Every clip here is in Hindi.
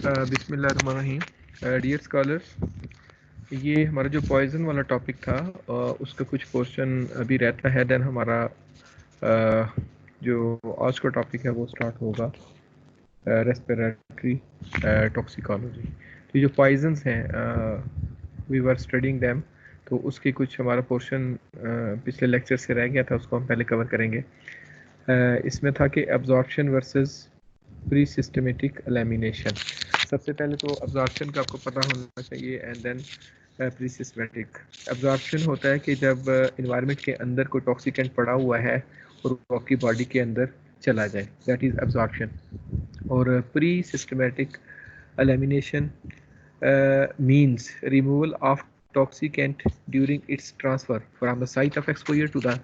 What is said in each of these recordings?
बिस्मिल्लाहिर्रहमानिर्रहीम। डियर स्कॉलर्स, ये हमारा जो पॉइजन वाला टॉपिक था उसका कुछ पोर्शन अभी रहता है। देन हमारा जो आज का टॉपिक है वो स्टार्ट होगा रेस्पिरेटरी टॉक्सिकोलॉजी। तो ये जो पॉइजन्स हैं वी वर स्टडिंग दैम, तो उसके कुछ हमारा पोर्शन पिछले लेक्चर से रह गया था, उसको हम पहले कवर करेंगे। इसमें था कि absorption versus pre systematic elimination. सबसे पहले तो एब्जॉर्प्शन का आपको पता होना चाहिए and then pre systematic. Absorption होता है कि जब इन्वायरमेंट के अंदर कोई टॉक्सिकेंट पड़ा हुआ है और वो आपकी बॉडी के अंदर चला जाए, दैट इज़ एब्जॉर्प्शन। और pre systematic elimination means removal of toxicant during its transfer from the site of exposure to the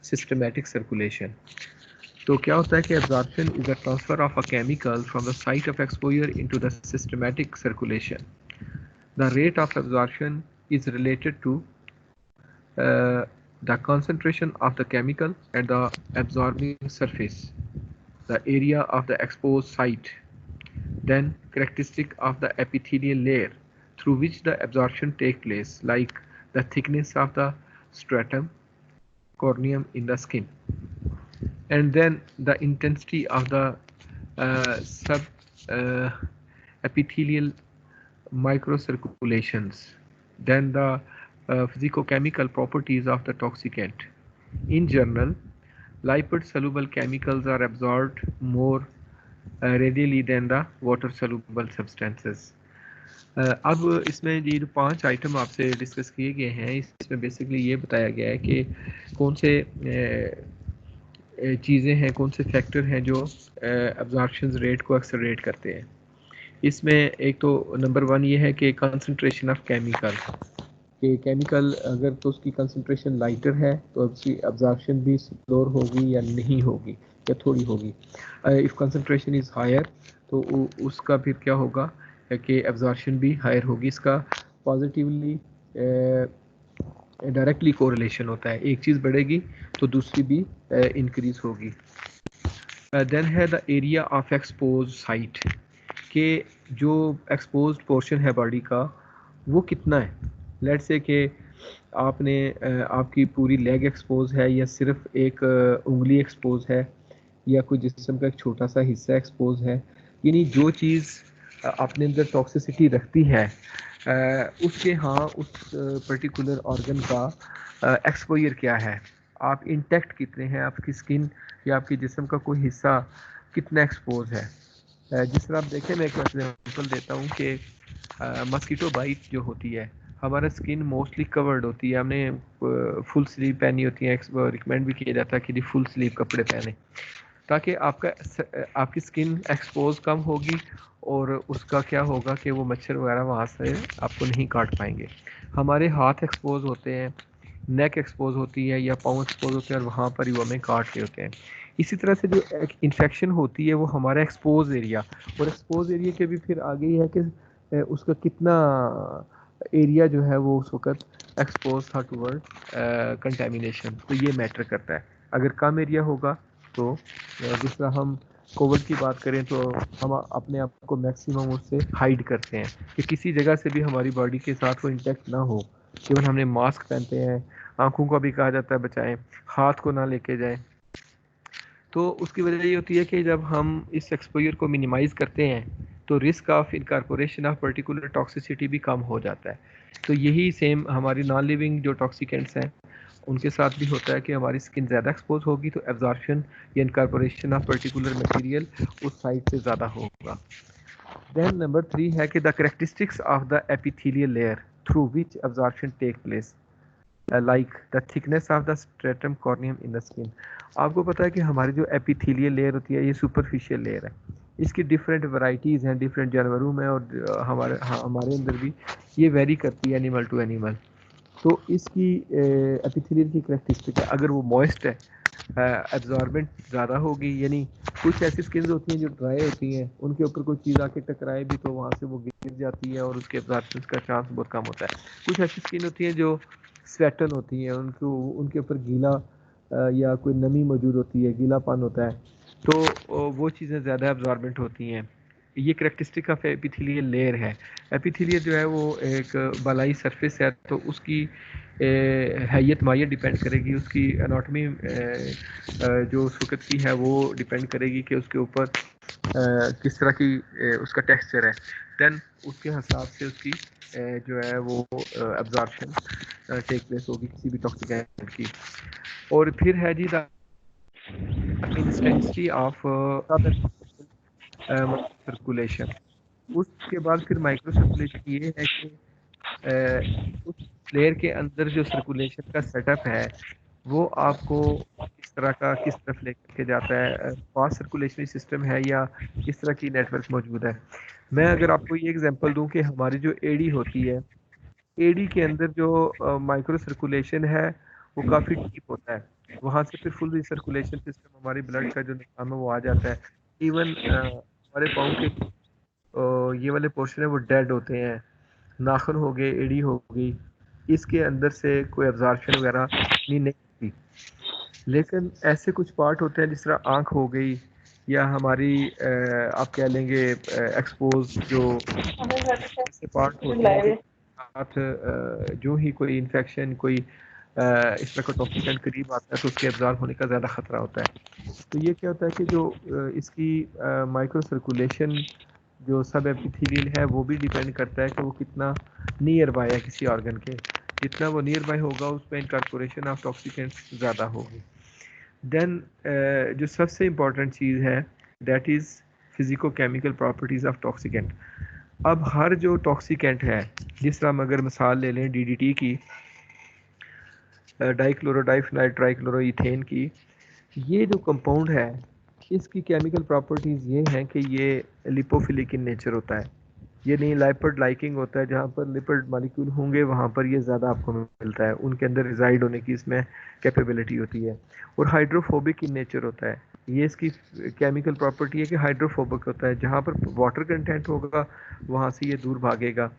systematic circulation. तो क्या होता है कि absorption is the transfer of a chemical from the site of exposure into the systematic circulation. The rate of absorption is related to the concentration of the chemical at the absorbing surface, the area of the exposed site, then characteristic of the epithelial layer through which the absorption takes place, like the thickness of the stratum corneum in the skin, and then the intensity of the sub uh, epithelial microcirculations, then the physicochemical properties of the toxicant. In general, lipid soluble chemicals are absorbed more readily than the water soluble substances. अब इसमें ये जो 5 आइटम आपसे डिस्कस किए गए हैं, इसमें बेसिकली ये बताया गया है कि कौन से चीज़ें हैं, कौन से फैक्टर हैं जो एब्जॉर्प्शन रेट को एक्सेलरेट करते हैं। इसमें एक तो नंबर 1 ये है कि कंसंट्रेशन ऑफ केमिकल, कि केमिकल अगर तो उसकी कंसंट्रेशन लाइटर है तो उसकी एब्जॉर्प्शन भी स्लोअर होगी या नहीं होगी या थोड़ी होगी। इफ़ कंसंट्रेशन इज़ हायर तो उसका फिर क्या होगा कि एब्जॉर्प्शन भी हायर होगी। इसका पॉजिटिवली डायरेक्टली कोरिलेशन होता है, एक चीज़ बढ़ेगी तो दूसरी भी इंक्रीज होगी। देन है the area of expose site, के जो एक्सपोज्ड पोर्शन है बॉडी का वो कितना है। लेट्स से कि आपने आपकी पूरी लेग एक्सपोज है या सिर्फ एक उंगली एक्सपोज है या कोई जिस्म का एक छोटा सा हिस्सा एक्सपोज है, यानी जो चीज़ अपने अंदर टॉक्सिसिटी रखती है उसके उस पर्टिकुलर ऑर्गन का एक्सपोजर क्या है, आप इंटैक्ट कितने हैं, आपकी स्किन या आपके जिस्म का कोई हिस्सा कितना एक्सपोज है। जिस तरह आप देखें, मैं एक एग्जांपल देता हूँ कि मस्कीटो बाइट जो होती है, हमारा स्किन मोस्टली कवर्ड होती है, हमने फुल स्लीव पहनी होती है, रिकमेंड भी किया जाता है कि फुल स्लीव कपड़े पहने ताकि आपकी स्किन एक्सपोज कम होगी और उसका क्या होगा कि वो मच्छर वगैरह वहाँ से आपको नहीं काट पाएंगे। हमारे हाथ एक्सपोज होते हैं, नेक एक्सपोज होती है या पाँव एक्सपोज होते हैं और वहाँ पर ही वो हमें काट रहे होते हैं। इसी तरह से जो इन्फेक्शन होती है वो हमारा एक्सपोज एरिया, और एक्सपोज एरिया के भी फिर आगे ही है कि उसका कितना एरिया जो है वो उस वक्त एक्सपोज था टूवर्ड कंटेमिनेशन, तो ये मैटर करता है। अगर कम एरिया होगा तो जिस तरह हम कोविड की बात करें तो हम अपने आप को मैक्सिमम उससे हाइड करते हैं कि किसी जगह से भी हमारी बॉडी के साथ वो इंटैक्ट ना हो। केवल हमने मास्क पहनते हैं, आंखों को भी कहा जाता है बचाएं, हाथ को ना लेके जाएं। तो उसकी वजह ये होती है कि जब हम इस एक्सपोजर को मिनिमाइज करते हैं तो risk of incorporation of particular toxicity भी कम हो जाता है। तो यही सेम हमारी नॉन लिविंग जो टॉक्सिकेंट्स हैं उनके साथ भी होता है कि हमारी स्किन ज़्यादा एक्सपोज होगी तो एब्जॉर्प्शन या इनकॉर्पोरेशन ऑफ पर्टिकुलर मटेरियल उस साइड से ज़्यादा होगा। देन नंबर 3 है कि the characteristics of the epithelial layer through which absorption take place, like the thickness of the stratum corneum in the skin. आपको पता है कि हमारी जो एपिथेलियल लेयर होती है ये सुपरफिशियल लेयर है, इसकी डिफरेंट वैरायटीज़ हैं डिफरेंट जानवरों में और हमारे अंदर भी ये वेरी करती है एनिमल टू एनिमल। तो इसकी एपिथेलियल की करेक्टरिस्टिक है, अगर वो मॉइस्ट है एब्जॉर्बेंट ज़्यादा होगी, यानी कुछ ऐसी स्किन्स होती हैं जो ड्राई होती हैं, उनके ऊपर कोई चीज़ आके टकराए भी तो वहाँ से वो गिर जाती है और उसके एब्जॉर्प्शन का चांस बहुत कम होता है। कुछ ऐसी स्किन होती हैं जो स्वेटन होती हैं, उनके ऊपर गीला या कोई नमी मौजूद होती है, गीलापन होता है, तो वो चीज़ें ज़्यादा एब्जॉर्बेंट होती हैं। ये करेक्टरिस्टिक ऑफ एपिथेलियल लेयर है। एपिथेलियल जो है वो एक बालाई सरफेस है, तो उसकी हैयत माहियत डिपेंड करेगी, उसकी एनाटॉमी जो उस वक्त की है वो डिपेंड करेगी कि उसके ऊपर किस तरह की उसका टेक्सचर है। देन उसके हिसाब से उसकी जो है वो एब्जॉर्प्शन टेक प्लेस होगी किसी भी टॉक्सिक एजेंट की। और फिर है जी द इंटेंसिटी ऑफ सर्कुलेशन। उसके बाद फिर माइक्रो सर्कुलेशन ये है कि उस लेयर के अंदर जो सर्कुलेशन का सेटअप है वो आपको किस तरह का किस तरफ लेकर के जाता है, फास्ट सर्कुलेशनरी सिस्टम है या किस तरह की नेटवर्क मौजूद है। मैं अगर आपको ये एग्जांपल दूं कि हमारी जो एडी होती है, एडी के अंदर जो माइक्रो सर्कुलेशन है वो काफ़ी डीप होता है, वहाँ से फिर फुल सर्कुलेशन सिस्टम हमारी ब्लड का जो निज़ाम है वो आ जाता है। इवन हमारे पाँव के ये वाले पोर्शन है वो डेड होते हैं, नाखून हो गए, एड़ी हो गई, इसके अंदर से कोई एब्जॉर्प्शन वगैरह नहीं होती। लेकिन ऐसे कुछ पार्ट होते हैं जिस तरह आँख हो गई या हमारी आप कह लेंगे एक्सपोज जो ऐसे पार्ट होते हैं कि साथ जो ही कोई इन्फेक्शन कोई इस तरह का टॉक्सिकेंट करीब आता है तो उसके एब्जॉर्ब होने का ज़्यादा खतरा होता है। तो ये क्या होता है कि जो इसकी माइक्रो सर्कुलेशन जो सब एपिथेलियल है वो भी डिपेंड करता है कि वो कितना नियर बाय है किसी ऑर्गन के। जितना वो नियर बाय होगा उसमें इनकॉर्पोरेशन ऑफ टॉक्सिकेंट्स ज़्यादा होगी। देन जो सबसे इम्पॉर्टेंट चीज़ है that is physico chemical properties of toxicant. अब हर जो टॉक्सिकेंट है, जिस तरह हम अगर मिसाल ले लें डीडीटी की, डाइक्लोरोडाइफिनाइल ट्राइक्लोरोइथेन की, ये जो कंपाउंड है इसकी केमिकल प्रॉपर्टीज़ ये हैं कि ये लिपोफिलिक इन नेचर होता है। ये नहीं लाइपिड लाइकिंग होता है, जहाँ पर लिपिड मॉलिक्यूल होंगे वहाँ पर ये ज़्यादा आपको मिलता है, उनके अंदर रिजाइड होने की इसमें कैपेबिलिटी होती है। और हाइड्रोफोबिक इन नेचर होता है, ये इसकी केमिकल प्रॉपर्टी है कि हाइड्रोफोबिक होता है, जहाँ पर वाटर कंटेंट होगा वहाँ से ये दूर भागेगा।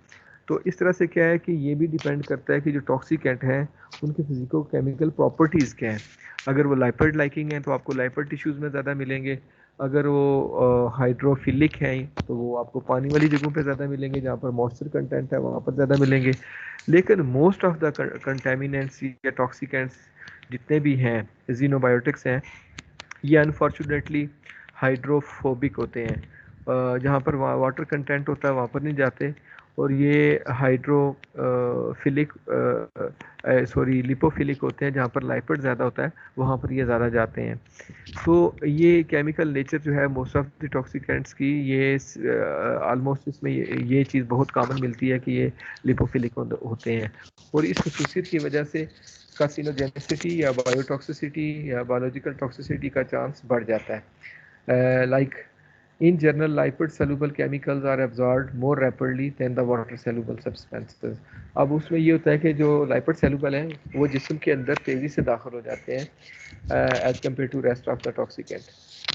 तो इस तरह से क्या है कि ये भी डिपेंड करता है कि जो टॉक्सिकेंट हैं उनके फिजिको केमिकल प्रॉपर्टीज़ क्या हैं। अगर वो लाइपिड लाइकिंग है तो आपको लाइपिड टिश्यूज़ में ज़्यादा मिलेंगे, अगर वो हाइड्रोफिलिक हैं तो वो आपको पानी वाली जगहों पे ज़्यादा मिलेंगे, जहाँ पर मॉइस्चर कंटेंट है वहाँ पर ज़्यादा मिलेंगे। लेकिन मोस्ट ऑफ द कंटेमिनेंट्स या टॉक्सिकेंट्स जितने भी हैं जीनोबायोटिक्स हैं, ये अनफॉर्चुनेटली हाइड्रोफोबिक होते हैं, जहाँ पर वाटर कंटेंट होता है वहाँ पर नहीं जाते, और ये हाइड्रोफिलिक सॉरी लिपोफिलिक होते हैं, जहाँ पर लाइपिड ज़्यादा होता है वहाँ पर ये ज़्यादा जाते हैं। तो ये केमिकल नेचर जो है मोस्ट ऑफ द टॉक्सिकेंट्स की, ये ऑलमोस्ट इसमें ये चीज़ बहुत कॉमन मिलती है कि ये लिपोफिलिक होते हैं, और इस खसूसियत की वजह से कार्सिनोजेनिसिटी या बायोटॉक्सिसिटी या बायोलॉजिकल टॉक्सिसिटी का चांस बढ़ जाता है। Like in general lipid soluble chemicals are absorbed more rapidly than the water soluble substances। अब उसमें ये होता है कि जो लाइपिड soluble हैं वो जिस्म के अंदर तेज़ी से दाखिल हो जाते हैं as compare to rest of the toxicant.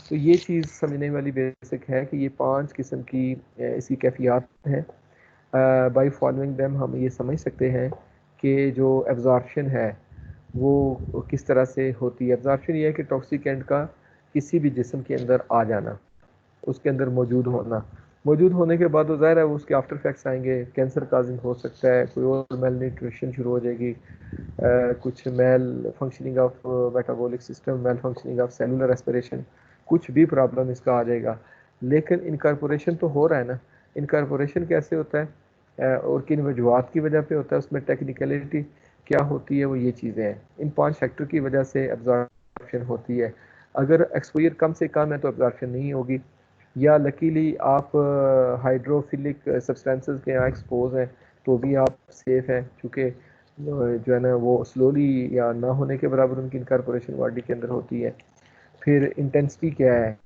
तो ये चीज़ समझने वाली बेसिक है कि ये 5 किस्म की इसकी कैफियत हैं। बाई फॉलोइंग दैम हम ये समझ सकते हैं कि जो एब्जॉर्प्शन है वो किस तरह से होती है। एब्जॉर्प्शन ये है कि टॉक्सिकेंट का किसी भी जिस्म के अंदर आ जाना, उसके अंदर मौजूद होने के बाद वो ज़ाहिर है उसके आफ्टर इफेक्ट्स आएंगे, कैंसर काजिंग हो सकता है, कोई और मेल न्यूट्रिशन शुरू हो जाएगी, कुछ malfunctioning of metabolic system, malfunctioning of cellular respiration, कुछ भी प्रॉब्लम इसका आ जाएगा। लेकिन इनकॉर्पोरेशन तो हो रहा है ना। इनकॉर्पोरेशन कैसे होता है और किन वजूहत की वजह पे होता है, उसमें टेक्निकलिटी क्या होती है, वो ये चीज़ें हैं। इन 5 फैक्टर की वजह से एब्जॉर्प्शन होती है। अगर एक्सपोजर कम से कम है तो एब्जॉर्प्शन नहीं होगी, या लकीली आप हाइड्रोफिलिक सब्सटेंसेस के यहाँ एक्सपोज हैं तो भी आप सेफ हैं, क्योंकि जो है ना वो स्लोली या ना होने के बराबर उनकी इनकॉर्पोरेशन बॉडी के अंदर होती है। फिर इंटेंसिटी क्या है,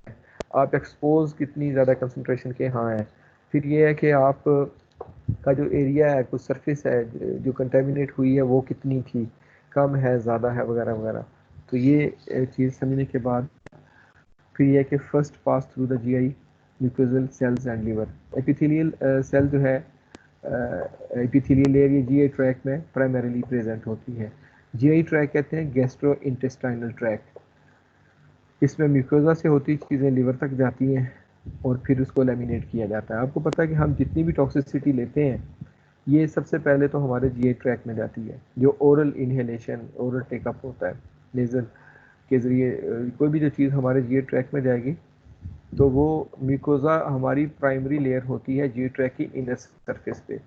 आप एक्सपोज कितनी ज़्यादा कंसनट्रेशन के यहाँ है। फिर ये है कि आप का जो एरिया है, कुछ सरफेस है जो कंटेमिनेट हुई है वो कितनी थी, कम है, ज़्यादा है, वगैरह वगैरह। तो ये चीज़ समझने के बाद फिर यह है कि first pass through the GI mucosal cells and liver. Epithelial cell जो है एपिथेलियल लेयर ये जीआई ट्रैक में प्राइमरीली प्रेजेंट होती है। जीआई ट्रैक कहते हैं गैस्ट्रो इंटेस्टाइनल ट्रैक। इसमें म्यूकोजा से होती चीज़ें लिवर तक जाती हैं, और फिर उसको लेमिनेट किया जाता है। आपको पता है कि हम जितनी भी टॉक्सिसिटी लेते हैं ये सबसे पहले तो हमारे जीआई ट्रैक में जाती है, जो ओरल इनहेलेशन, ओरल टेकअप होता है नेजल के ज़रिए। कोई भी जो चीज़ हमारे जीआई ट्रैक में जाएगी तो वो म्यूकोजा हमारी प्राइमरी लेयर होती है जीआई ट्रैक की इनर सरफेस पे।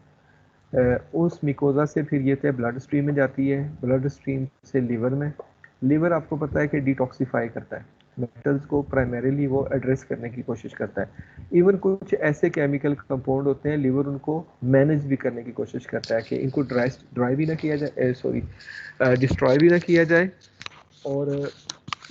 उस मिकोजा से फिर ये तो ब्लड स्ट्रीम में जाती है, ब्लड स्ट्रीम से लिवर में। लिवर आपको पता है कि डिटॉक्सिफाई करता है मेटल्स को, प्राइमरीली वो एड्रेस करने की कोशिश करता है। इवन कुछ ऐसे केमिकल कंपाउंड होते हैं लिवर उनको मैनेज भी करने की कोशिश करता है कि इनको ड्राई भी ना किया जाए, डिस्ट्रॉय भी ना किया जाए, और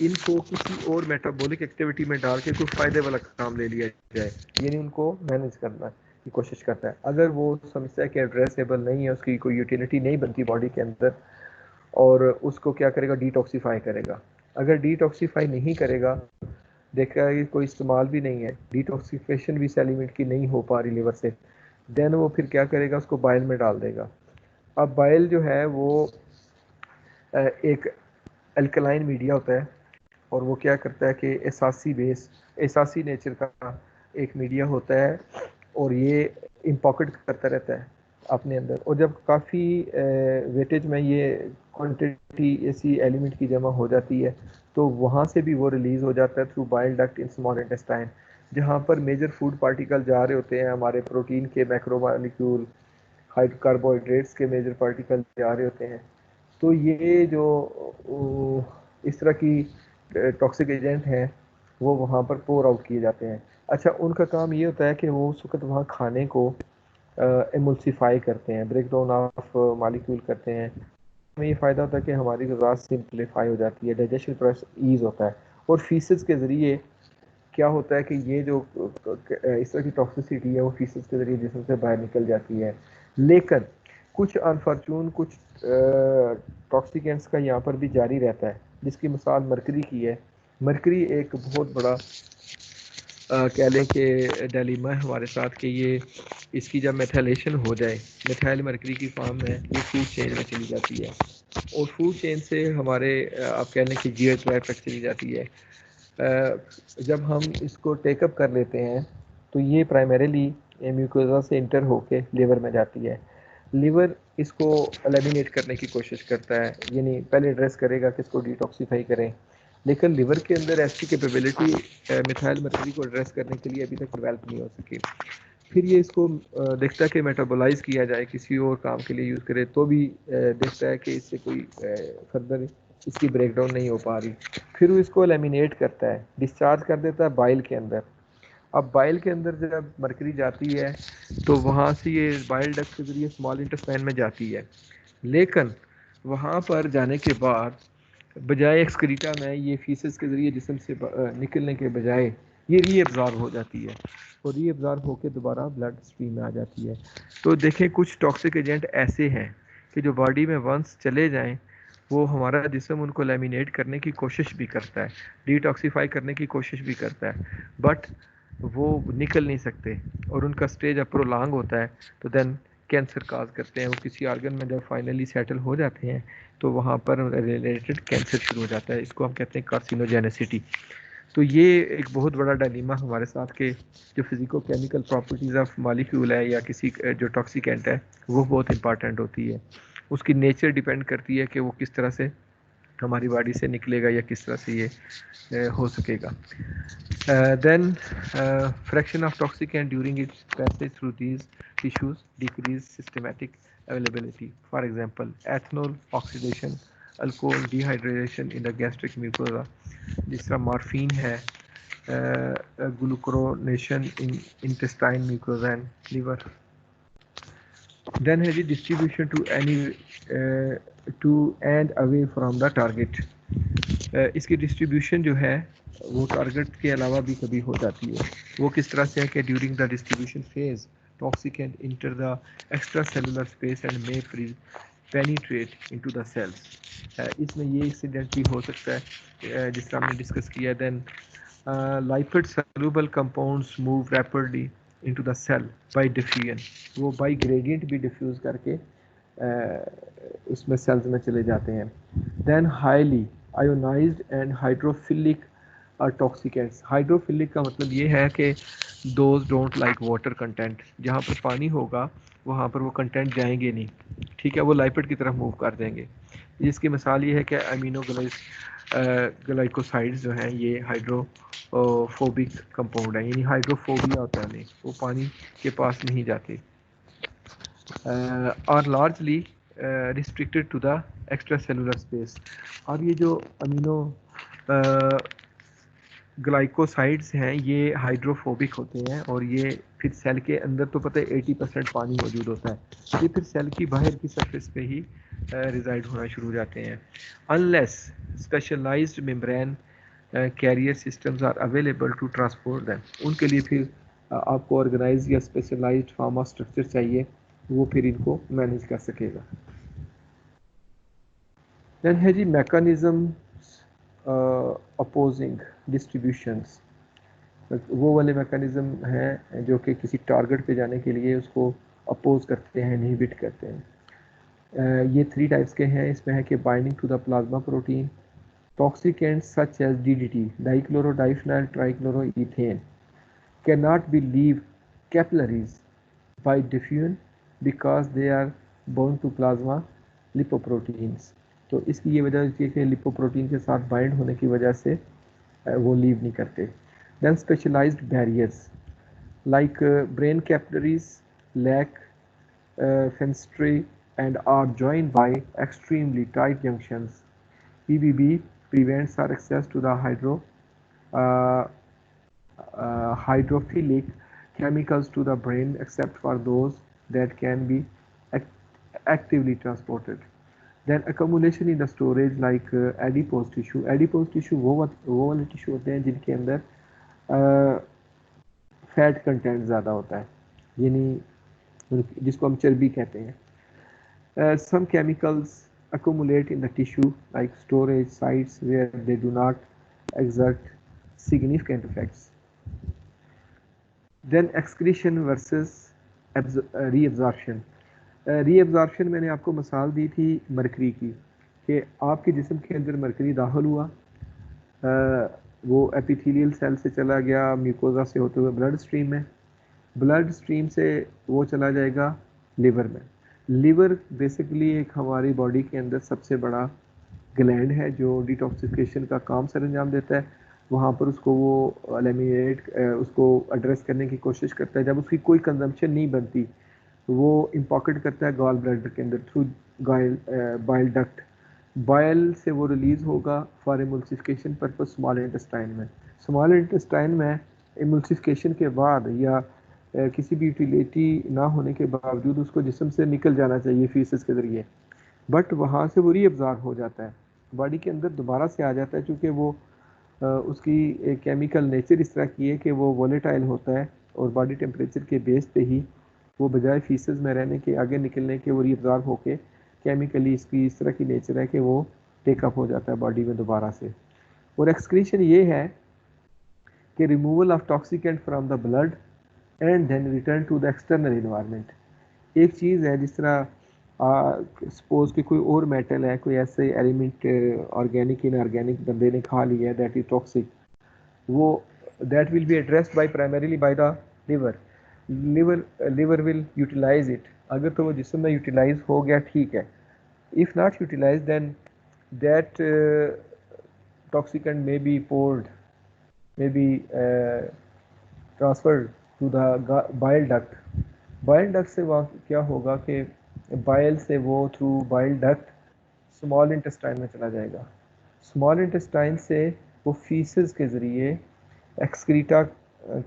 इनको किसी और मेटाबॉलिक एक्टिविटी में डाल के कोई फ़ायदे वाला काम ले लिया जाए, यानी उनको मैनेज करना की कोशिश करता है। अगर वो समझता है कि एड्रेसेबल नहीं है, उसकी कोई यूटिलिटी नहीं बनती बॉडी के अंदर, और उसको क्या करेगा, डिटॉक्सीफाई करेगा। अगर डिटॉक्सीफाई नहीं करेगा, देखा कि कोई इस्तेमाल भी नहीं है, डिटॉक्सिफिकेशन भी सेलिमेंट की नहीं हो पा रही लिवर से, देन वो फिर क्या करेगा, उसको बाइल में डाल देगा। अब बाइल जो है वो एक अल्कलाइन मीडिया होता है, और वो क्या करता है कि एसासी नेचर का एक मीडिया होता है, और ये इम्पॉकेट करता रहता है अपने अंदर। और जब काफ़ी वेटेज में ये क्वांटिटी ऐसी एलिमेंट की जमा हो जाती है तो वहाँ से भी वो रिलीज़ हो जाता है through bile duct in small intestine, जहाँ पर मेजर फूड पार्टिकल जा रहे होते हैं, हमारे प्रोटीन के मैक्रोमोलिक्यूल, कार्बोहाइड्रेट्स के मेजर पार्टिकल जा रहे होते हैं। तो ये जो इस तरह की टॉक्सिक एजेंट हैं वो वहाँ पर पोर आउट किए जाते हैं। अच्छा, उनका काम ये होता है कि वो उस वक्त वहाँ खाने को एमल्सिफाई करते हैं, ब्रेक डाउन ऑफ मालिक्यूल करते हैं। हमें ये फ़ायदा होता है कि हमारी ग़िज़ा सिंप्लीफाई हो जाती है, डाइजेशन प्रोसेस ईज़ होता है, और फीसेस के ज़रिए क्या होता है कि ये जो इस तरह की टॉक्सिसिटी है वो फीसेस के ज़रिए जिस्म से बाहर निकल जाती है। लेकिन कुछ अनफॉर्चून कुछ टॉक्सिकेंट्स का यहाँ पर भी जारी रहता है, जिसकी मिसाल मरकरी की है। मरकरी एक बहुत बड़ा कह लें कि डायलेमा है हमारे साथ कि ये इसकी जब मेथाइलेशन हो जाए, मेथाइल मरकरी की फॉर्म में ये फूड चेन में चली जाती है, और फूड चेन से हमारे आप कह लें कि जीआई ट्रैक्ट तक चली जाती है। जब हम इसको टेकअप कर लेते हैं तो ये प्राइमरीली म्यूकोजा से इंटर होके लिवर में जाती है। लिवर इसको एलिमिनेट करने की कोशिश करता है, यानी पहले एड्रेस करेगा कि इसको डिटॉक्सीफाई करें, लेकिन लिवर के अंदर ऐसी कैपेबिलिटी मिथाइल मर्करी को एड्रेस करने के लिए अभी तक डेवलप नहीं हो सकी। फिर ये इसको देखता है कि मेटाबोलाइज किया जाए, किसी और काम के लिए यूज़ करे, तो भी देखता है कि इससे कोई फर्दर इसकी ब्रेकडाउन नहीं हो पा रही। फिर वो इसको लेमिनेट करता है, डिस्चार्ज कर देता है बाइल के अंदर। अब बाइल के अंदर जब मरकरी जाती है तो वहाँ से ये बाइल डक्ट के ज़रिए स्मॉल इंटेस्टाइन में जाती है, लेकिन वहाँ पर जाने के बाद बजाय एक्सक्रीटा में ये फीसेस के ज़रिए जिस्म से निकलने के बजाय ये रीअब्ज़ॉर्ब हो जाती है, और रीअब्ज़ॉर्ब होकर दोबारा ब्लड स्ट्रीम में आ जाती है। तो देखें, कुछ टॉक्सिक एजेंट ऐसे हैं कि जो बॉडी में वंस चले जाएं वो हमारा जिस्म उनको लेमिनेट करने की कोशिश भी करता है, डिटॉक्सीफाई करने की कोशिश भी करता है, बट वो निकल नहीं सकते, और उनका स्टेज अब प्रोलॉन्ग होता है तो देन कैंसर काज करते हैं। वो किसी आर्गन में जब फाइनली सेटल हो जाते हैं तो वहाँ पर रिलेटेड कैंसर शुरू हो जाता है, इसको हम कहते हैं कार्सिनोजेनेसिटी। तो ये एक बहुत बड़ा डायलेमा हमारे साथ के जो physico chemical properties of molecule है या किसी जो टॉक्सिकेंट है वो बहुत इंपॉर्टेंट होती है। उसकी नेचर डिपेंड करती है कि वो किस तरह से हमारी बॉडी से निकलेगा या किस तरह से ये हो सकेगा। Then fraction of toxicant during its passage through these tissues decrease systematic availability. For example, ethanol oxidation, alcohol dehydration in the gastric mucosa, जिस तरह मॉर्फिन है, glucuronation in intestine mucosa and liver. Then has the distribution to and away from the target. इसकी डिस्ट्रीब्यूशन जो है वो टारगेट के अलावा भी कभी हो जाती है। वो किस तरह से है कि during the distribution phase toxicant enter the extracellular space and may penetrate into the cells. इसमें ये एक्सीडेंट भी हो सकता है जिस तरह हमने डिस्कस किया। Then lipid soluble compounds move rapidly into the cell by diffusion, वो बाय ग्रेडियंट भी डिफ्यूज़ करके उसमें सेल्स में चले जाते हैं। Then highly ionized and hydrophilic are toxicants. Hydrophilic का मतलब ये है कि those don't like water content, जहाँ पर पानी होगा वहाँ पर वो कंटेंट जाएंगे नहीं, ठीक है, वो लाइपिड की तरफ मूव कर देंगे। जिसकी मिसाल ये है कि अमीनो ग्लाइकोसाइड्स जो हैं ये हाइड्रोफोबिक कंपाउंड है, यानी हाइड्रोफोबिया होता है, नहीं वो पानी के पास नहीं जाते। Are largely restricted to the extracellular space. अब ये जो अमीनो ग्लाइकोसाइड्स हैं ये हाइड्रोफोबिक होते हैं और ये फिर सेल के अंदर तो पता है 80% पानी मौजूद होता है, ये फिर सेल की बाहर की सरफेस पे ही रिजाइड होना शुरू हो जाते हैं। Unless specialised membrane carrier systems are available to transport them, उनके लिए फिर आपको ऑर्गेनाइज या स्पेशलाइज्ड फार्मा स्ट्रक्चर चाहिए, वो फिर इनको मैनेज कर सकेगा। देन है जी मैकेनिज्म अपोजिंग डिस्ट्रीब्यूशंस, वो वाले मैकेनिज्म हैं जो कि किसी टारगेट पे जाने के लिए उसको अपोज करते हैं, इनहिबिट करते हैं। ये 3 टाइप्स के हैं, इसमें है कि binding to the plasma protein, toxicants such as DDT dichloro diphenyl trichloroethane can not be leave capillaries by diffusion because they are bound to plasma lipoproteins. तो इसकी ये वजह है कि लिपोप्रोटीन के साथ बाइंड होने की वजह से वो लीव नहीं करते। Then specialized barriers like brain capillaries lack fenestry and are joined by extremely tight junctions. PBB prevents our access to the uh, hydrophilic chemicals to the brain except for those that can be actively transported. Then accumulation in the storage like adipose tissue. Adipose tissue वो वाले टिश्यू होते हैं जिनके अंदर फैट कंटेंट ज़्यादा होता है, यानी जिसको हम चर्बी कहते हैं। Some chemicals accumulate in the tissue like storage sites where they do not exert significant effects. Then excretion versus reabsorption. Reabsorption मैंने आपको मिसाल दी थी मरकरी की, कि आपके जिस्म के अंदर मरकरी दाखिल हुआ, वो एपिथेलियल सेल से चला गया म्यूकोजा से होते हुए ब्लड स्ट्रीम में, ब्लड स्ट्रीम से वो चला जाएगा लिवर में। लिवर बेसिकली एक हमारी बॉडी के अंदर सबसे बड़ा ग्लैंड है जो डिटॉक्सिफिकेशन का काम सर अंजाम देता है। वहाँ पर उसको वो एलिमिनेट उसको एड्रेस करने की कोशिश करता है। जब उसकी कोई कंजम्पशन नहीं बनती वो इम्पॉकेट करता है गॉल ब्लैडर के अंदर थ्रू बाइल डक्ट, बाइल से वो रिलीज़ होगा for emulsification purpose small intestine में। स्मॉल इंटेस्टाइन में एमल्सिफिकेशन के बाद या किसी भी यूटिलिटी ना होने के बावजूद उसको जिस्म से निकल जाना चाहिए फीसेस के ज़रिए, बट वहाँ से वो रीअब्जॉर्ब हो जाता है, बॉडी के अंदर दोबारा से आ जाता है, चूँकि वो उसकी केमिकल नेचर इस तरह की है कि वो वोलेटाइल होता है और बॉडी टेम्परेचर के बेस पे ही वो बजाय फीसेस में रहने के आगे निकलने के वो रीअब्जॉर्ब होके केमिकली इसकी इस तरह की नेचर है कि वो टेकअप हो जाता है बॉडी में दोबारा से। और एक्सक्रीशन ये है कि removal of toxicant from the blood and then return to the external environment. एक चीज़ है जिस तरह सपोज कि कोई और मेटल है, कोई ऐसे एलिमेंट ऑर्गेनिक इनऑर्गेनिक बंदे ने खा लिया है दैट इज टॉक्सिक, वो that will be addressed by primarily by the liver. Liver will utilize it, अगर तो वो जिस्म में यूटिलाइज हो गया ठीक है, if not utilise then that toxicant may be poured may be transferred to the bile duct. Bile duct से वहाँ क्या होगा कि बाइल से वो through bile duct small intestine में चला जाएगा, स्मॉल इंटेस्टाइन से वो फीसेस के ज़रिए एक्सक्रीटा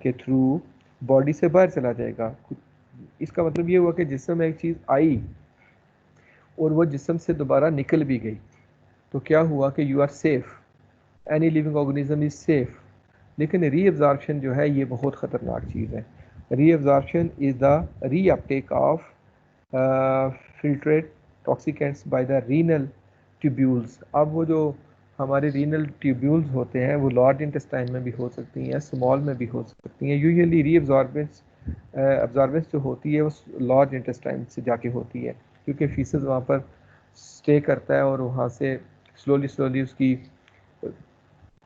के थ्रू बॉडी से बाहर चला जाएगा। इसका मतलब ये हुआ कि जिस्म में एक चीज़ आई और वो जिस्म से दोबारा निकल भी गई, तो क्या हुआ कि you are safe, any living organism is safe. लेकिन रीअब्जॉर्प्शन जो है ये बहुत ख़तरनाक चीज़ है। Reabsorption is the reuptake of filtrate toxicants by the renal tubules. अब वो जो हमारे रीनल ट्यूब्यूल्स होते हैं वो लार्ज इंटेस्टाइन में भी हो सकती हैं, स्मॉल में भी हो सकती हैं। यूजुअली रीअब्जॉर्बेंस जो होती है वो लार्ज इंटेस्टाइन से जाके होती है, क्योंकि फीसेस वहाँ पर स्टे करता है और वहाँ से स्लोली उसकी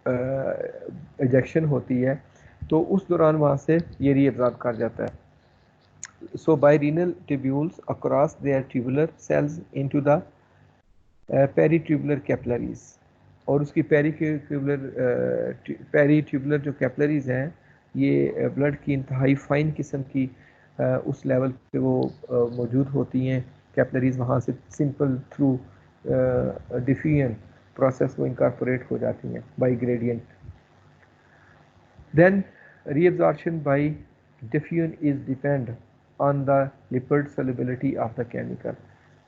इजेक्शन होती है तो उस दौरान वहाँ से ये रीअब्जॉर्ब कर जाता है। So by renal tubules across their tubular cells into the peritubular capillaries, और उसकी पेरीट्यूबुलर जो कैपिलरीज हैं ये ब्लड की इंतहाई फाइन किस्म की उस लेवल पे वो मौजूद होती हैं। कैपिलरीज वहाँ से सिंपल थ्रू डिफ्यूजन प्रोसेस वो इनकॉर्पोरेट हो जाती हैं by gradient. Then reabsorption by diffusion is depend on the lipid solubility of the chemical.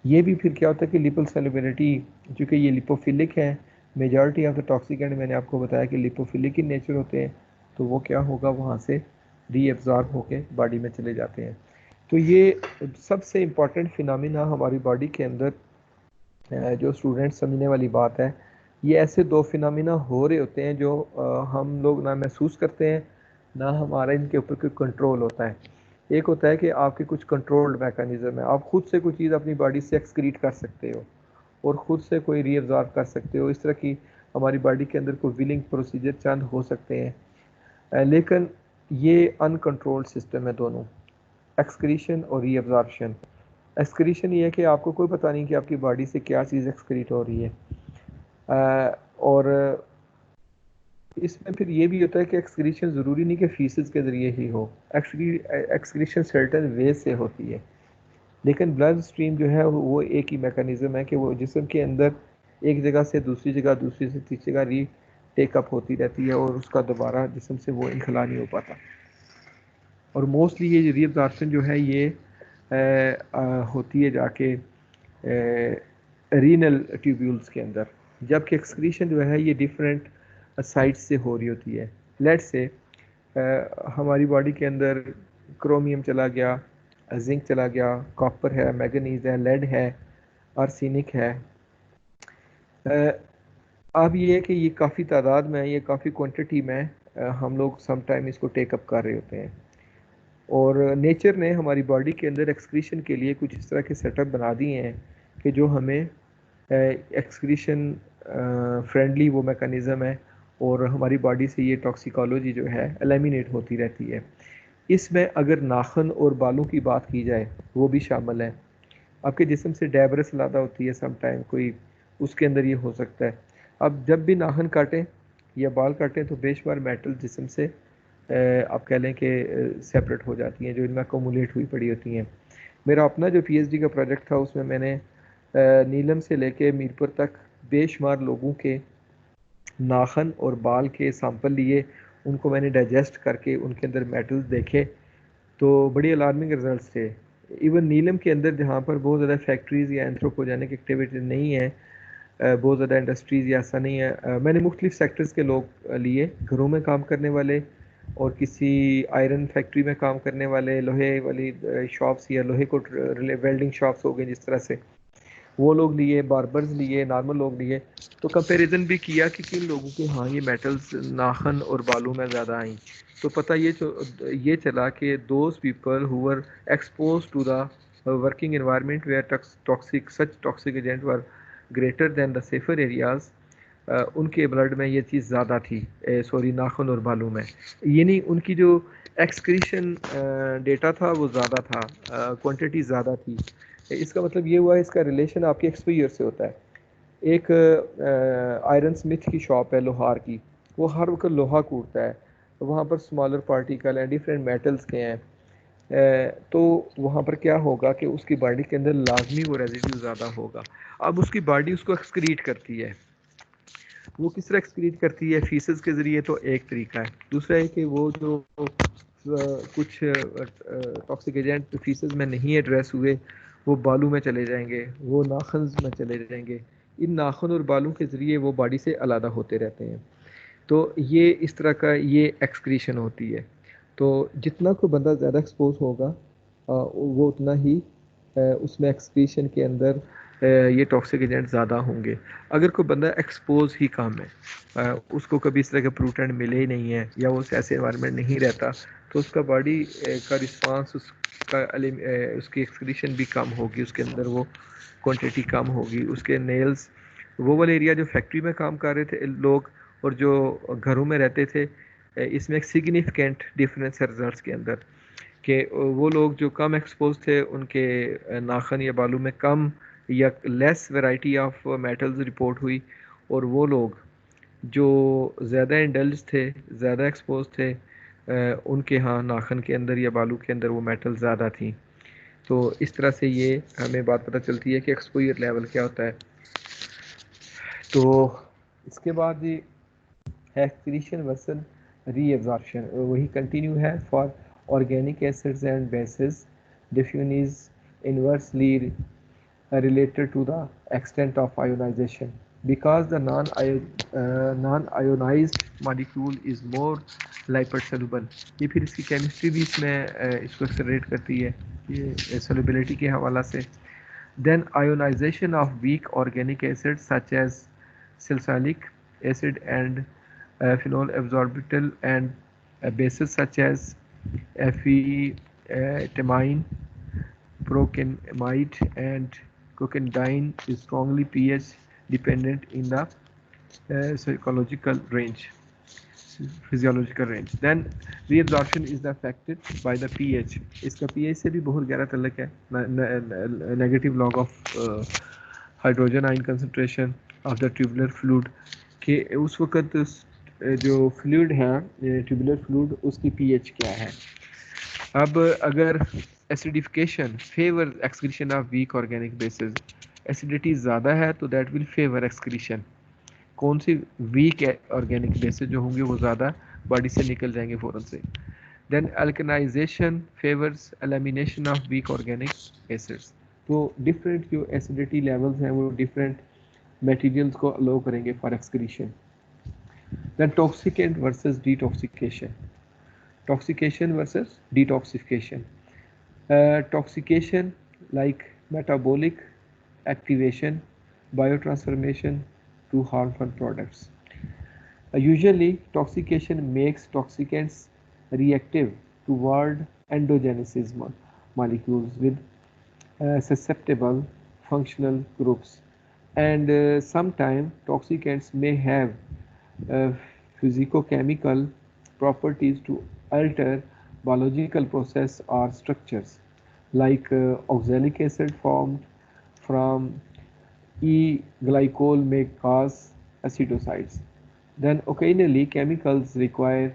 ये भी फिर क्या होता है कि लिपिड सॉल्युबिलिटी, चूँकि ये लिपोफिलिक है, majority of the toxic and मैंने आपको बताया कि लिपोफिलिक इन नेचर होते हैं, तो वो क्या होगा वहाँ से रीअब्जॉर्ब होके बॉडी में चले जाते हैं। तो ये सबसे इम्पॉर्टेंट फिनोमिना हमारी बॉडी के अंदर जो स्टूडेंट्स समझने वाली बात है, ये ऐसे दो फिनोमिना हो रहे होते हैं जो हम लोग ना महसूस करते हैं ना हमारा इनके ऊपर कोई कंट्रोल होता है। एक होता है कि आपके कुछ कंट्रोल्ड मैकेनिज्म है, आप खुद से कोई चीज़ अपनी बॉडी से एक्सक्रीट कर सकते हो और ख़ुद से कोई रीअब्जॉर्ब कर सकते हो। इस तरह की हमारी बॉडी के अंदर कोई विलिंग प्रोसीजर चंद हो सकते हैं, लेकिन ये अनकंट्रोल्ड सिस्टम है दोनों, एक्सक्रीशन और रीअब्जॉर्प्शन। एक्सक्रीशन ये है कि आपको कोई पता नहीं कि आपकी बॉडी से क्या चीज़ एक्सक्रीट हो रही है, और इसमें फिर ये भी होता है कि एक्सक्रीशन ज़रूरी नहीं कि फीसेस के ज़रिए ही हो, एक्सक्रीशन सर्टेन वे से होती है। लेकिन ब्लड स्ट्रीम जो है वो एक ही मैकेनिज़्म है कि वो जिस्म के अंदर एक जगह से दूसरी जगह, दूसरी से तीसरी जगह री टेकअप होती रहती है और उसका दोबारा जिस्म से वो इंखला नहीं हो पाता। और मोस्टली ये रीअब्जॉर्प्शन जो है ये होती है जाके रीनल ट्यूब्यूल्स के अंदर, जबकि एक्सक्रीशन जो है ये डिफरेंट साइड से हो रही होती है। लेट से हमारी बॉडी के अंदर क्रोमियम चला गया, जिंक चला गया, कॉपर है, मैंगनीज है, लेड है, आर्सेनिक है। अब ये है कि ये काफ़ी तादाद में, ये काफ़ी क्वांटिटी में हम लोग सम टाइम इसको टेकअप कर रहे होते हैं, और नेचर ने हमारी बॉडी के अंदर एक्सक्रीशन के लिए कुछ इस तरह के सेटअप बना दिए हैं कि जो हमें एक्सक्रीशन फ्रेंडली वो मैकेनिज़्म है, और हमारी बॉडी से ये टॉक्सिकोलॉजी जो है एलिमिनेट होती रहती है। इसमें अगर नाखून और बालों की बात की जाए वो भी शामिल है। आपके जिस्म से डेब्रिस लादा होती है सम टाइम कोई, उसके अंदर ये हो सकता है। अब जब भी नाखून काटें या बाल काटें तो बेशुमार मेटल जिस्म से आप कह लें कि सेपरेट हो जाती हैं, जो इनमें अकोमुलेट हुई पड़ी होती हैं। मेरा अपना जो पीएचडी का प्रोजेक्ट था उसमें मैंने नीलम से लेके मीरपुर तक बेशुमार लोगों के नाखून और बाल के सैंपल लिए, उनको मैंने डाइजेस्ट करके उनके अंदर मेटल्स देखे तो बड़ी अलार्मिंग रिजल्ट्स थे। इवन नीलम के अंदर जहाँ पर बहुत ज़्यादा फैक्ट्रीज़ या एंथ्रोपोजेनिक एक्टिविटीज़ नहीं है, बहुत ज़्यादा इंडस्ट्रीज़ या ऐसा नहीं है, मैंने मुख्तलिफ सेक्टर्स के लोग लिए, घरों में काम करने वाले और किसी आयरन फैक्ट्री में काम करने वाले, लोहे वाली शॉप्स या लोहे को वेल्डिंग शॉप्स हो गए जिस तरह से, वो लोग लिए, बार्बर्स लिए, नॉर्मल लोग लिए। तो कंपैरिजन भी किया कि किन लोगों के हाँ ये मेटल्स नाखून और बालों में ज़्यादा आई, तो पता ये चला कि those people who were expose to the working environment where such toxic agent were greater than the safer areas, उनके ब्लड में ये चीज़ ज़्यादा थी, सॉरी नाखून और बालों में। ये नहीं, उनकी जो एक्सक्रीशन डेटा था वो ज़्यादा था, क्वांटिटी ज़्यादा थी। इसका मतलब ये हुआ, इसका रिलेशन आपके एक्सपोजर से होता है। एक आयरन स्मिथ की शॉप है लोहार की, वो हर वक्त लोहा कूटता है, तो वहाँ पर स्मॉलर पार्टिकल हैं, डिफरेंट मेटल्स के हैं, तो वहाँ पर क्या होगा कि उसकी बॉडी के अंदर लाजमी वो रेजिड्यू ज़्यादा होगा। अब उसकी बॉडी उसको एक्सक्रीट करती है। वो किस तरह एक्सक्रीट करती है? फीसेस के ज़रिए, तो एक तरीका है। दूसरा है कि वो जो कुछ टॉक्सिक एजेंट फीसेस में नहीं एड्रेस हुए वो बालों में चले जाएंगे, वो नाखून में चले जाएंगे, इन नाखून और बालों के ज़रिए वो बॉडी से अलग होते रहते हैं। तो ये इस तरह का ये एक्सक्रीशन होती है। तो जितना कोई बंदा ज़्यादा एक्सपोज होगा वो उतना ही उसमें एक्सक्रीशन के अंदर ये टॉक्सिक एजेंट ज़्यादा होंगे। अगर कोई बंदा एक्सपोज ही कम है, उसको कभी इस तरह के प्रूटेंट मिले ही नहीं है या वो ऐसे एनवायरनमेंट नहीं रहता, तो उसका बॉडी का रिस्पांस उसकी एक्सक्रीशन भी कम होगी, उसके अंदर वो क्वांटिटी कम होगी। उसके नेल्स, वो वाले एरिया जो फैक्ट्री में काम कर रहे थे लोग, और जो घरों में रहते थे, इसमें एक सिग्निफिकेंट डिफरेंस है रिजल्ट्स के अंदर कि वो लोग जो कम एक्सपोज थे उनके नाखन या बालों में कम या less variety of metals report हुई, और वो लोग जो ज़्यादा इंडल्ज थे, ज़्यादा एक्सपोज थे, उनके यहाँ नाखन के अंदर या बालों के अंदर वो मेटल ज़्यादा थी। तो इस तरह से ये हमें बात पता चलती है कि एक्सपोजर लेवल क्या होता है। तो इसके बाद ये एक्सक्रीशन वर्सन रीअब्जॉर्प्शन वही कंटिन्यू है for organic acids and bases. Diffusion is inversely related to the extent of ionization because the non-ionized molecule is more lipid soluble। ये फिर इसकी केमिस्ट्री भी इसमें इसको एक्सेलरेट करती है ये solubility के हवाला से। Then ionization of weak organic acids such as salicylic acid and phenol absorbital and bases such as phetamine, procainamide and cocodine is strongly pH dependent in the psychological range, physiological range. Then reabsorption is affected by the pH। इसका pH से भी बहुत गहरा तल्लुक है। Negative log of hydrogen ion concentration of the tubular fluid के उस वक्त जो फ्लूइड है ट्यूबुलर फ्लूइड उसकी pH क्या है। अब अगर acidification favour excretion of weak organic bases, acidity ज़्यादा है तो दैट विल फेवर एक्सक्रीशन। कौन सी वीक ऑर्गेनिक बेसिस जो होंगे वो ज़्यादा बॉडी से निकल जाएंगे फ़ौरन से। Then alkalinization favours elimination of weak organic acids. तो डिफरेंट जो एसिडिटी लेवल्स हैं वो डिफरेंट मटेरियल्स को अलो करेंगे for excretion. Then toxicant versus detoxication, toxication versus detoxification. Toxication like metabolic activation, biotransformation to harmful products. Usually toxication makes toxicants reactive toward endogenesis molecules with susceptible functional groups, and sometimes toxicants may have physicochemical properties to alter biological process or structures, like oxalic acid formed from E-glycol may cause acidosides. Then occasionally chemicals require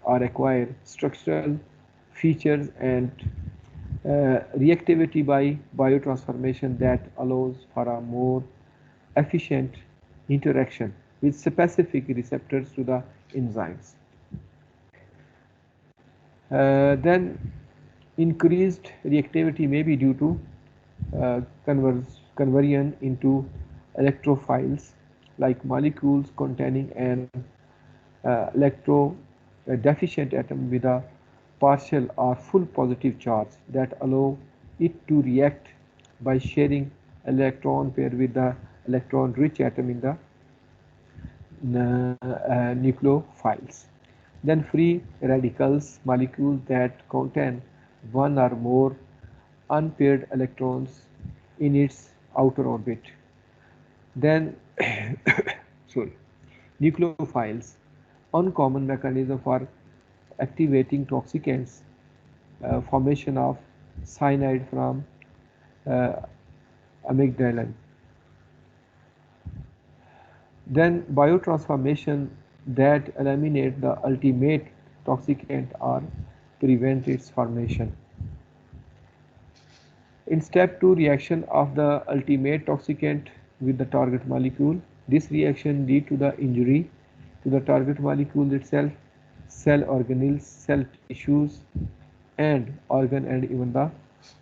or acquire structural features and reactivity by biotransformation that allows for a more efficient interaction with specific receptors to the enzymes. Then increased reactivity may be due to conversion into electrophiles, like molecules containing an electrodeficient atom with a partial or full positive charge that allow it to react by sharing electron pair with the electron rich atom in the nucleophiles. Then free radicals, molecules that contain one or more unpaired electrons in its outer orbit. Then sorry, nucleophiles, uncommon mechanism for activating toxicants, formation of cyanide from amygdalin. Then biotransformation that eliminate the ultimate toxicant or prevent its formation. In step 2, reaction of the ultimate toxicant with the target molecule. This reaction lead to the injury to the target molecule itself, cell organelles, cell tissues, and organ and even the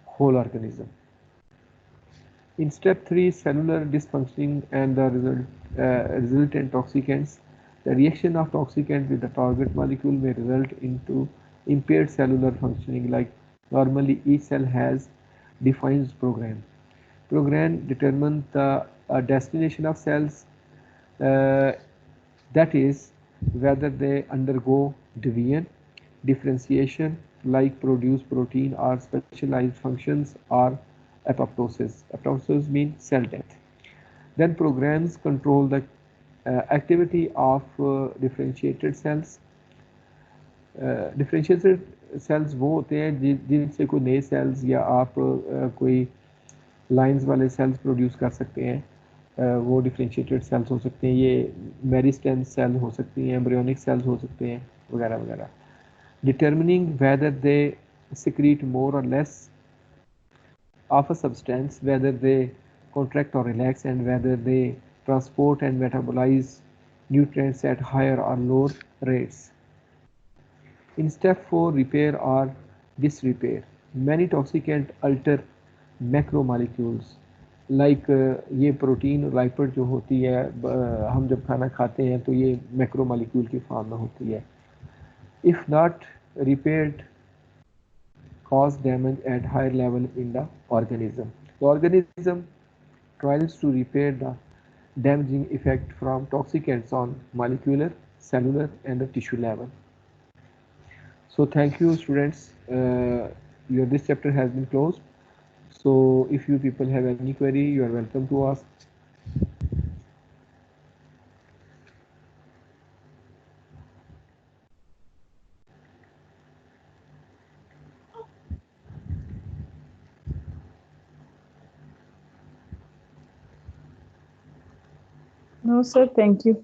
whole organism. In step 3, cellular dysfunctioning and the resultant toxicants. The reaction of toxicant with the target molecule may result into impaired cellular functioning. Like normally each cell has defined program. Program determines the destination of cells, that is whether they undergo division, differentiation like produce protein or specialized functions, or apoptosis. Apoptosis means cell death. Then programs control the Activity of differentiated cells. Differentiated sales वो होते हैं जिनसे कोई नए सेल्स या आप कोई लाइंस वाले सेल्स प्रोड्यूस कर सकते हैं, वो डिफरेंशिएटेड सेल्स हो सकते हैं। ये मेरिस्टेम सेल हो सकती हैं, एम्ब्रियोनिक सेल्स हो सकते हैं, वगैरह वगैरह। Determining whether they secrete more or less of a substance, whether they contract or relax, and whether they transport and metabolize nutrients at higher or lower rates. In step 4, repair or disrepair, many toxicants alter macromolecules like ये प्रोटीन लाइपिड जो होती है, हम जब खाना खाते हैं तो ये मैक्रोमोलिक्यूल की फॉर्म में होती है। If not repaired cause damage at higher level in the organism. The organism tries to repair the damaging effect from toxicants on molecular, cellular and the tissue level. So thank you students, this chapter has been closed. So if you people have any query, you are welcome to ask. No, sir, thank you.